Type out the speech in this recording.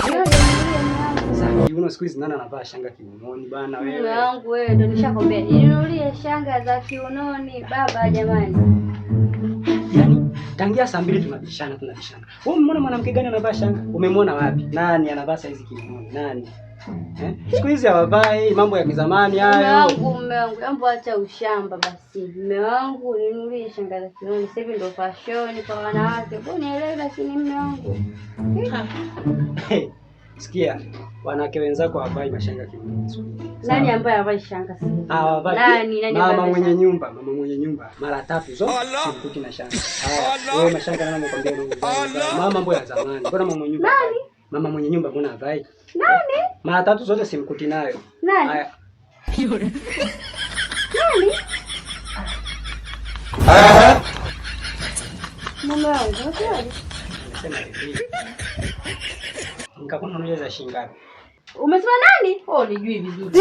Sasa kiuno siku hizi nani anavaa shanga kiunoni bana wewe? Mume wangu wewe ndio nishakwambia. Ninunulie shanga za kiunoni baba jamani. Yaani tangia saa 2 tunabishana. Wewe umeona mwanamke gani anavaa shanga? Umemwona wapi? Nani anavaa saizi kiunoni? Nani? Siku hizi hawavai, mambo ya kizamani hayo. Mume wangu, mambo acha ushamba basi. Mume wangu ninunulie shanga za kiunoni. Sasa hivi ndio fashion kwa wanawake. Mbona nielewe lakini mume wangu. Sikia, wanawake wenzako hawavai mashanga kiunoni. Nani ambaye havai shanga sasa? Hawavai. Nani mama mwenye nyumba mara 3 zote simkuti na shanga. Wewe mashanga nani amekwambia ndio? Mama mambo ya zamani. Mbona mama mwenye nyumba? Nani? Mama mwenye nyumba mbona havai? Nani? Mara 3 zote simkuti nayo. Nani? Haya. Nani? Mume wangu, unasemaje? Nasema hivi. Nikakununulia za shilingi ngapi? Umesema nani? Oh, nijui vizuri.